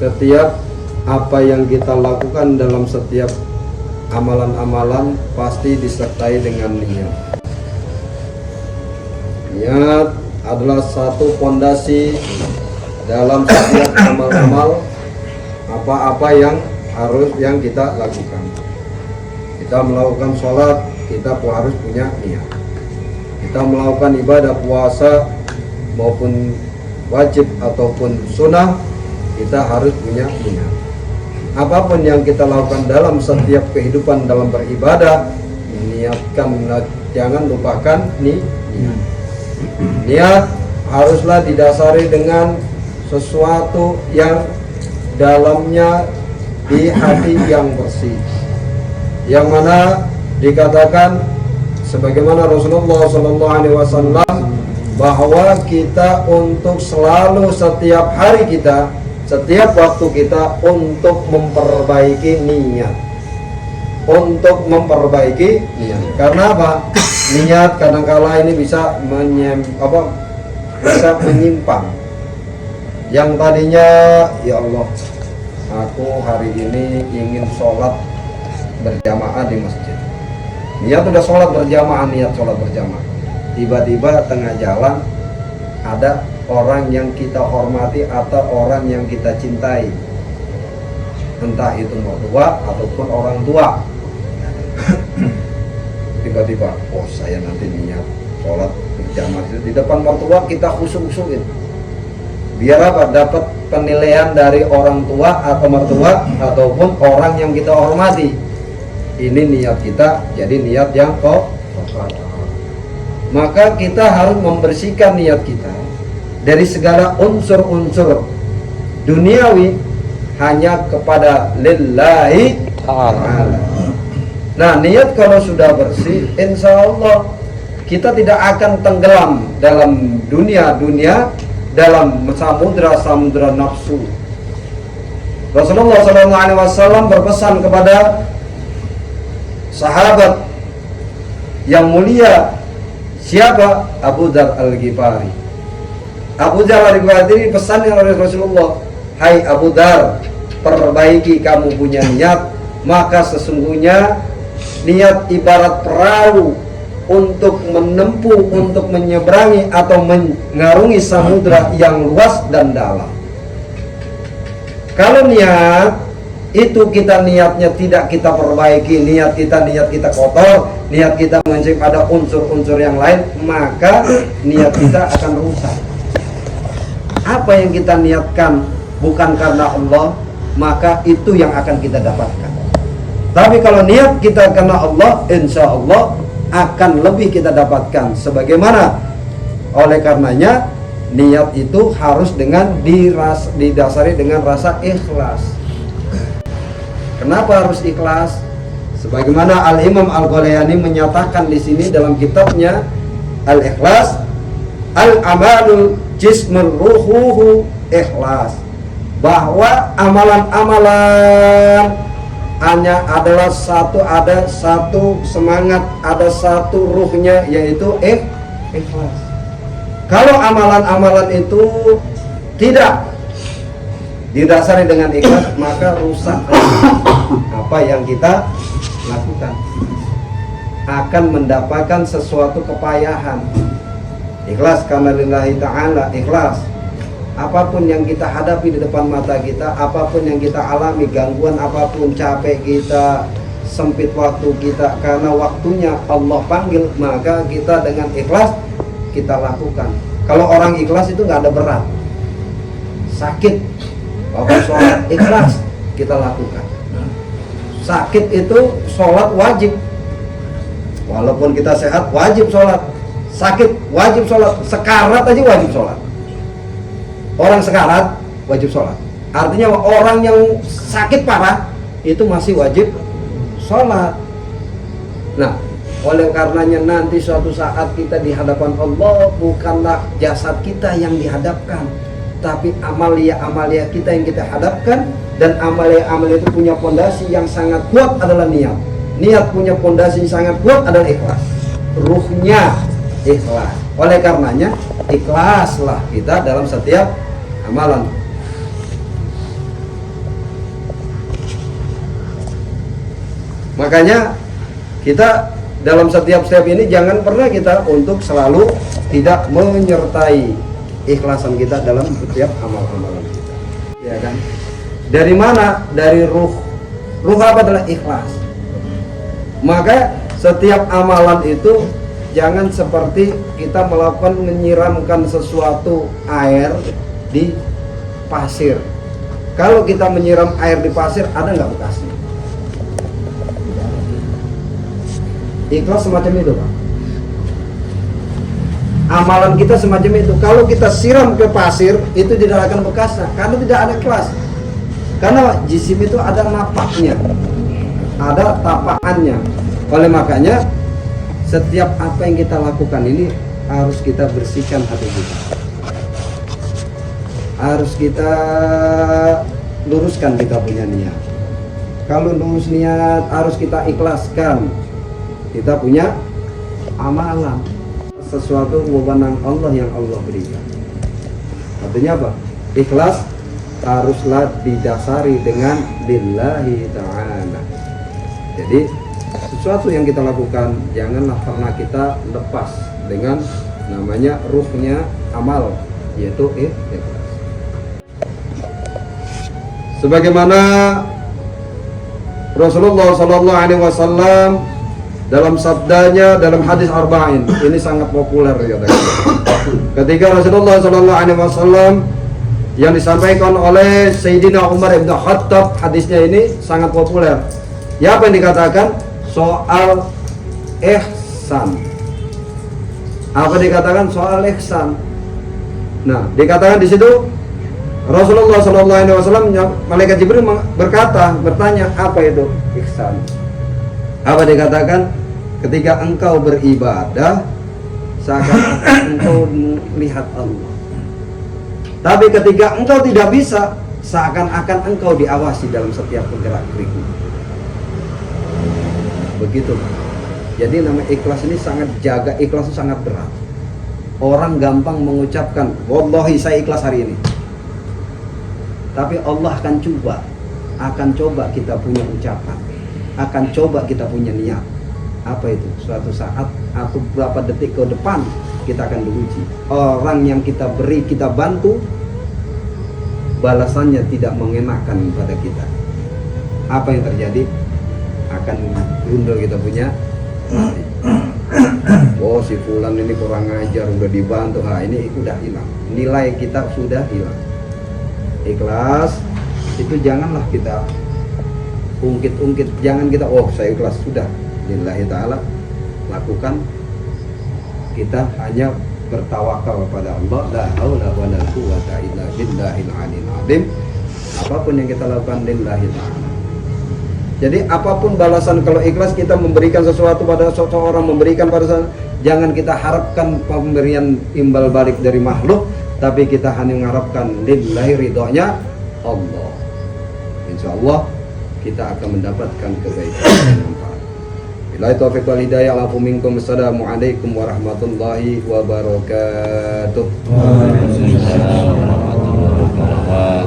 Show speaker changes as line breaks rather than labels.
setiap apa yang kita lakukan dalam setiap amalan-amalan pasti disertai dengan niat. Niat adalah satu pondasi dalam setiap amal-amal apa-apa yang kita lakukan. Kita melakukan sholat, kita harus punya niat. Kita melakukan ibadah puasa maupun wajib ataupun sunnah, kita harus punya niat. Apapun yang kita lakukan dalam setiap kehidupan dalam beribadah, niatkan, jangan lupakan niat. Niat haruslah didasari dengan sesuatu yang dalamnya di hati yang bersih, yang mana dikatakan sebagaimana Rasulullah SAW bahwa kita untuk selalu setiap hari kita, setiap waktu kita untuk memperbaiki niat. Untuk memperbaiki niat. Karena apa? Niat kadangkala ini bisa menyimpang. Yang tadinya, ya Allah, aku hari ini ingin sholat berjamaah di masjid. Niat udah sholat berjamaah, niat sholat berjamaah. Tiba-tiba tengah jalan ada orang yang kita hormati atau orang yang kita cintai, entah itu mertua ataupun orang tua. Tiba-tiba, oh saya nanti niat sholat berjamaah di depan mertua, kita khusyuk-khusyukin. Biar apa? Dapat penilaian dari orang tua atau mertua ataupun orang yang kita hormati. Ini niat kita jadi niat yang maka kita harus membersihkan niat kita dari segala unsur-unsur duniawi hanya kepada lillahi ta'ala. Nah, niat kalau sudah bersih, insya Allah kita tidak akan tenggelam dalam dunia dalam samudra nafsu. Rasulullah SAW berpesan kepada sahabat yang mulia, siapa? Abu Dzar Al-Ghifari. Abu Dzar Al-Ghifari pesan oleh Rasulullah, hai Abu Dzar, perbaiki kamu punya niat, maka sesungguhnya niat ibarat perahu untuk menempuh, untuk menyeberangi atau mengarungi samudra yang luas dan dalam. Kalau niat itu kita niatnya tidak kita perbaiki, niat kita kotor, niat kita mengecek pada unsur-unsur yang lain, maka niat kita akan rusak. Apa yang kita niatkan bukan karena Allah, maka itu yang akan kita dapatkan. Tapi kalau niat kita karena Allah, insya Allah akan lebih kita dapatkan. Sebagaimana oleh karenanya niat itu harus didasari dengan rasa ikhlas. Kenapa harus ikhlas? Sebagaimana Al-Imam Al-Ghalayani menyatakan di sini dalam kitabnya Al-Ikhlas, al-amalu jismun ruhuhu ikhlas, bahwa amalan-amalan hanya ada satu semangat, ada satu ruhnya, yaitu ikhlas. Kalau amalan-amalan itu tidak didasari dengan ikhlas, maka rusak apa yang kita lakukan, akan mendapatkan sesuatu kepayahan. Ikhlas karena lillahi ta'ala, ikhlas apapun yang kita hadapi di depan mata kita, apapun yang kita alami, gangguan apapun, capek kita, sempit waktu kita, karena waktunya Allah panggil, maka kita dengan ikhlas kita lakukan. Kalau orang ikhlas itu nggak ada berat, sakit, bahwa sholat ikhlas kita lakukan. Sakit itu sholat wajib, walaupun kita sehat wajib sholat, sakit wajib sholat, sekarat aja wajib sholat. Orang sekarat wajib sholat, artinya orang yang sakit parah itu masih wajib sholat. Nah, oleh karenanya nanti suatu saat kita di hadapan Allah, bukanlah jasad kita yang dihadapkan, tapi amalia-amalia kita yang kita hadapkan. Dan amalia-amalia itu punya pondasi yang sangat kuat adalah niat. Niat punya pondasi yang sangat kuat adalah ikhlas. Ruhnya ikhlas. Oleh karenanya ikhlaslah kita dalam setiap amalan. Makanya kita dalam setiap step ini jangan pernah kita untuk selalu tidak menyertai ikhlasan kita dalam setiap amal-amalan kita. Ya kan? Dari mana? Dari ruh. Ruh apa adalah ikhlas. Maka setiap amalan itu jangan seperti kita melakukan menyiramkan sesuatu air di pasir. Kalau kita menyiram air di pasir, ada nggak bekasnya? Ikhlas semacam itu, Pak. Amalan kita semacam itu. Kalau kita siram ke pasir, itu tidak akan bekasnya, karena tidak ada ikhlas. Karena jisim itu ada napaknya, ada tapakannya. Oleh makanya, setiap apa yang kita lakukan ini harus kita bersihkan hati kita. Harus kita luruskan kita punya niat. Kalau lurus niat, harus kita ikhlaskan kita punya amalan, sesuatu wewenang Allah yang Allah berikan. Artinya apa? Ikhlas haruslah didasari dengan lillahi ta'ala. Jadi sesuatu yang kita lakukan janganlah pernah kita lepas dengan namanya ruhnya amal, yaitu ikhlas. Sebagaimana Rasulullah Sallallahu Alaihi Wasallam dalam sabdanya dalam hadis arba'in, ini sangat populer ya. Ketika Rasulullah Sallallahu Alaihi Wasallam yang disampaikan oleh Sayyidina Umar bin Khattab, hadisnya ini sangat populer. Ya, apa yang dikatakan? Soal ihsan. Apa dikatakan soal ihsan? Nah, dikatakan di situ Rasulullah Sallallahu Alaihi Wasallam, malaikat Jibril bertanya, apa itu ihsan? Apa dikatakan? Ketika engkau beribadah, seakan-akan engkau melihat Allah. Tapi ketika engkau tidak bisa, seakan-akan engkau diawasi dalam setiap gerak-gerikmu. Begitu. Jadi nama ikhlas ini sangat jaga, ikhlas itu sangat berat. Orang gampang mengucapkan, wallahi saya ikhlas hari ini. Tapi Allah akan coba kita punya ucapan, akan coba kita punya niat. Apa itu? Suatu saat atau beberapa detik ke depan kita akan diuji. Orang yang kita beri, kita bantu, balasannya tidak mengenakan pada kita. Apa yang terjadi? Akan gundul kita punya hati. Oh, si fulan ini kurang ajar, udah dibantu, ini udah hilang. Nilai kita sudah hilang. Ikhlas itu janganlah kita ungkit-ungkit, jangan kita saya ikhlas sudah lillahi ta'ala. Lakukan, kita hanya bertawakal kepada Allah, la haula wala quwwata illa billahil aliyil azim. Apapun yang kita lakukan lillahi ta'ala. Jadi apapun balasan, kalau ikhlas kita memberikan sesuatu pada seseorang, memberikan pada seseorang, jangan kita harapkan pemberian imbal balik dari makhluk, tapi kita hanya mengharapkan lillahi ridhonya Allah. Insya Allah kita akan mendapatkan kebaikan dan manfaat. Billahi taufiq wal hidayah, alafu minkum. Assalamualaikum warahmatullahi wabarakatuh. Waalaikumsalam warahmatullahi wabarakatuh.